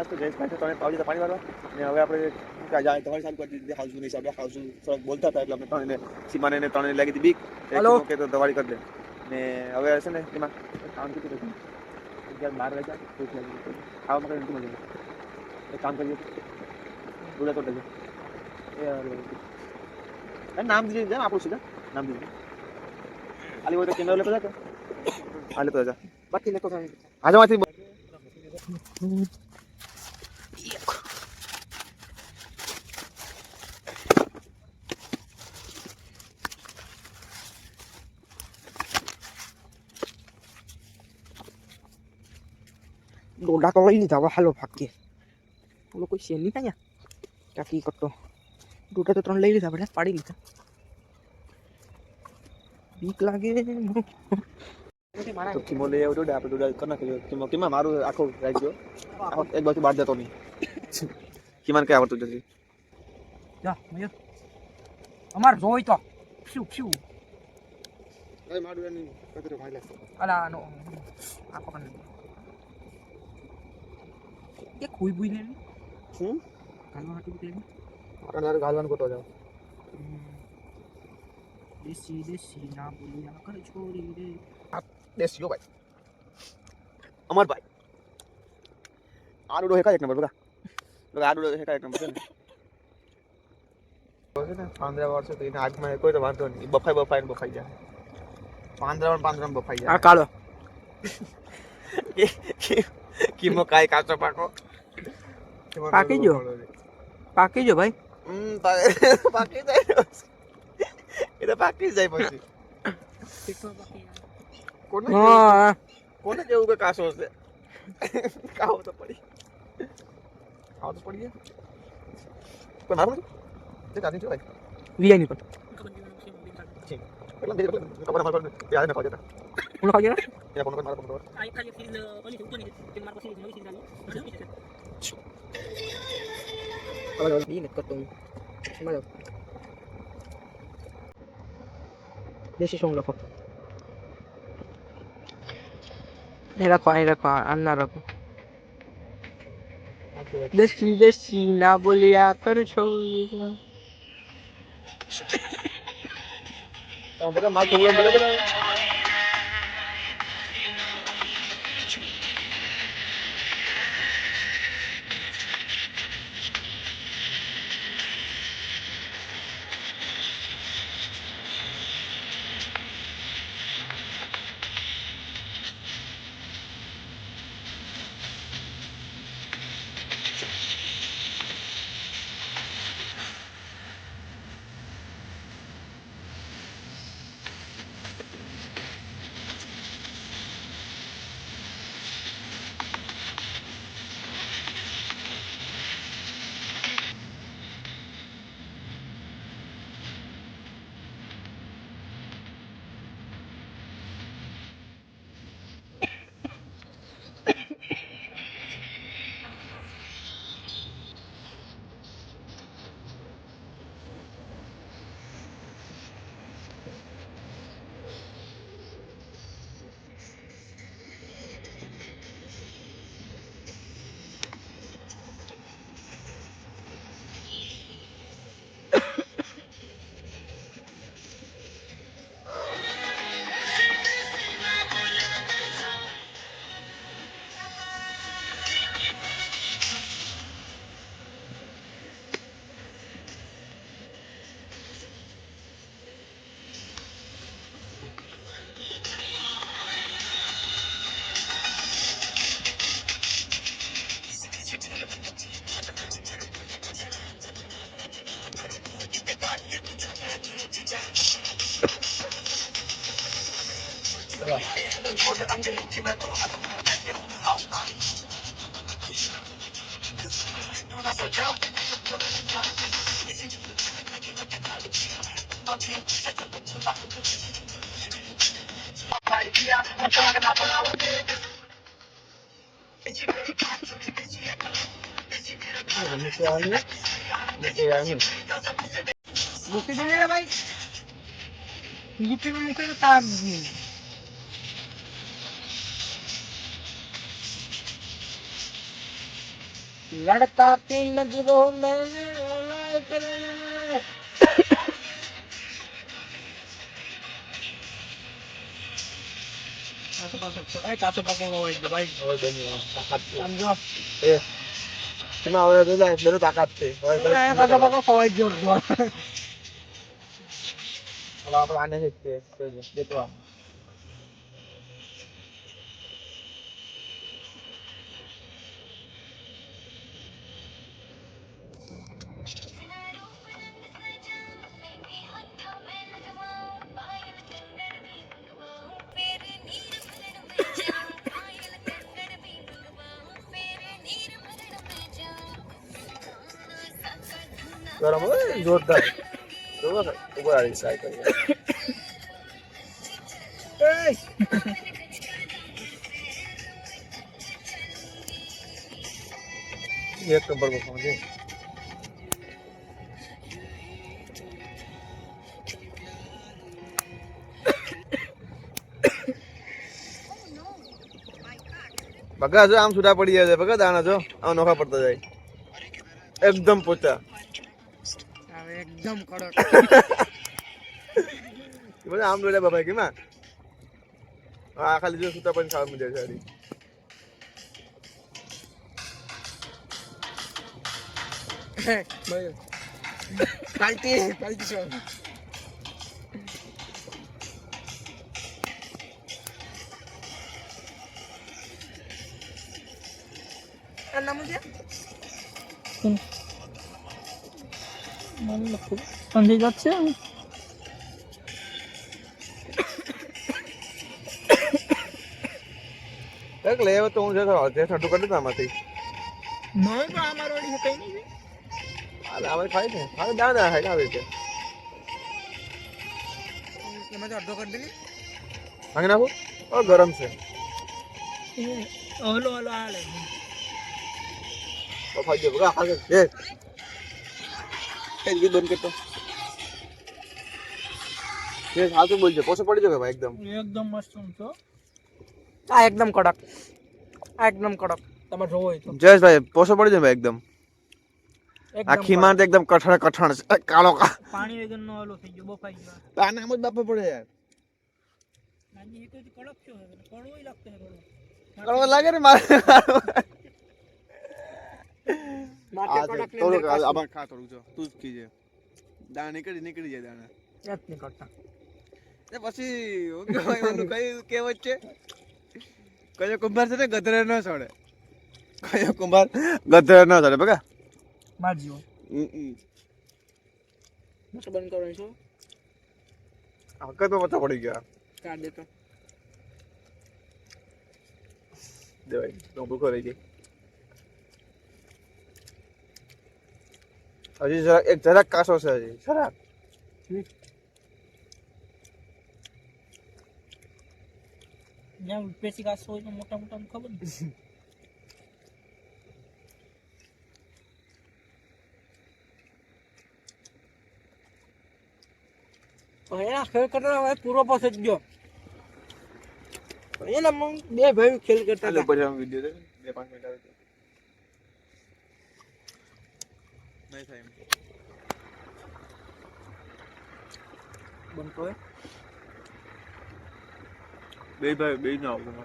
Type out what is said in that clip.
તો જયેશભાઈ તમે પાવડી પાણી વાળવા ને હવે આપણે તમારી સારું કરી દીધી હાઉસનું હિસાબે હાઉસનું થોડાક બોલતા હતા એટલે અમે ત્રણે સીમાને ત્રણે લાગી હતી બીક કે તો દવાડી કરી દે ને હવે છે ને એમાં કામ કીધું હતું 11 વાગ્યા ભૂખ લાગી ખાવામાં કઈ નથી મજા એક કામ કરીએ બોલે તો ડગે એ નામ દીધી જાય આપણું સીધા નામ દીધું આલી હોય તો કેમેરા લેતો જા આ લેતો જા બાકી લેતો જા આજમાંથી ડોડા તો લઈ લીધા હવે હાલો ભાગીએ બોલો કોઈ છે નહીં ત્યાં ક્યાંકી કરતો ડોડા તો 3 લઈ લીધા આપણે પાડી લીધા બીક લાગે તો કિમો લઈ આવ્યો ડોડા આપણે ડોડા કરી નાખ્યો કિમો મારું આખો રાઈ ગયો એક બાજુ બહાર જતો નહીં કિમાન કઈ આવડતું નથી જા મયર અમાર જોઈ તો ફ્યુ ફ્યુ એ મારું એની કતરો ભાઈ લે અલા નો આ પકડ એ કોઈ બુઈ લે શું કાલવા હાટુ કે અરે ગાલવાન કોતો જાવ દેશી દેશી ના બોલિયા કર છોડી રે આ દેશીઓ ભાઈ અમર ભાઈ આડુડો હેકા એક નંબર બગા બગા આડુડો હેકા એક નંબર છે ને 15 વર્ષ તો એને આગમાં કોઈ તો વાંધો નહીં બફાઈ જાય 15 બફાઈ જાય આ કાળો કિમો કાઈ કાચો પાકો પાકી જો ભાઈ પાકી જાય એ તો પાકી જાય પછી કોને કેવું કે કાસો હશે ખાવ તો પડી કોઈ મારું તે કાઢી જો ભાઈ વીઆઈ ની પર પેલા ખબર માર પર યાદ ન ખાજે ઉનો ખાજે એ કોણ માર પર આઈ ખાલી ફીલ ઓની ઉપર ની તે માર પાસે નવી સીન ચાલી ઈ નત કરતો મારો દેશી સોંગ લખો એ રાખો આના રાખો દેશી દેશી ના બોલિયા કર છો તો બધા માર થોડું બોલે મૂકી દે ભાઈ યુપીમાં મૂકેલું તાર લડતા તી નજરો મે કાચો પાકો હોય ભાઈ હવે બની તાકાત છે. સમજો એ એમાં હવે તો જાય બેનો તાકાત છે. હવે કાચો પાકો ખવાઈ ગયો હવે આપણે આને જ છે દેતો આમ. ગરમ હોય જોરદાર જોવા કે ઉપર આવી ટ્રાય કરીએ. એક નંબર પર સમજે બગા જો આમ છૂટા પડી જાય છે બગા દાણા જો આમ નોખા પડતા જાય એકદમ પોચા હવે એકદમ કડક બધા આમ જોડે બાબા કેમાં આ ખાલી જો છૂટા પડીને ખાવા મજા સારી પાલટી છો আর নাম দিয়া সঞ্জয় যাচ্ছে એક લેવો તો હું જતો તે ઠંડુ કરી દઉં આમાંથી નહીં પણ અમારો ઓડી કઈ નહીં આ આવે ખાય ને ખાય દાણા ખાય આવે છે એમાં તો અડધો કરી દે ભાંગી નાખું ઓ ગરમ છે હલો હલો હાલે તો ખાઈ ગયો બગા ખાગે એ એ ગીત બંધ કરતો ये साथ में बोल जो पोसे पड़ी जगह भाई एकदम એકદમ મસ્ત છો આ એકદમ કડક આ એકદમ કડક તમે જોવો હોય તો जयेश भाई पोसे पड़ी जो भाई एकदम એકદમ आखी मान तो एकदम कठण कठण कालो का પાણી વગરનો હલો થઈ ગયો બફાઈ ગયો आने हम बापे पड़े यार નાની એક કડક છો કડવો લાગતો હે થોડો कड़वा लागे रे मारे માથે आज કડક ને थोड़ा દેખાશે. अब खा थोड़ा जो तू कीजिए दाना निकली जाए दाना એક નહીં કરતા એ પછી હું કહેવાય ઓલું કઈ કહેવત છે કયો કુંભાર છે ને ગધરે ન છોડે કયો કુંભાર ગધરે ન છોડે બગા મારજો મસ્ત બંધ કરવાનું છો હકતમાં પતા પડી ગયા કાઢ દેતો દેવાય તો ભૂખો રહી ગઈ હજી જરાક કાસો છે હજી જરાક જ્યાં પેસી ઘાસ હોય તો મોટા મોટા ખબર ને એના ખેલ કરતા હવે પૂરો પાસે જ ગયો એના મગ બે ભાઈ ખેલ કરતા ચાલો હતા પછી આમ વિડિયો દે 2-5 મિનિટ આવે તો નહીં થાય એમ બંધ કરે બે ભાઈ બે ના આવું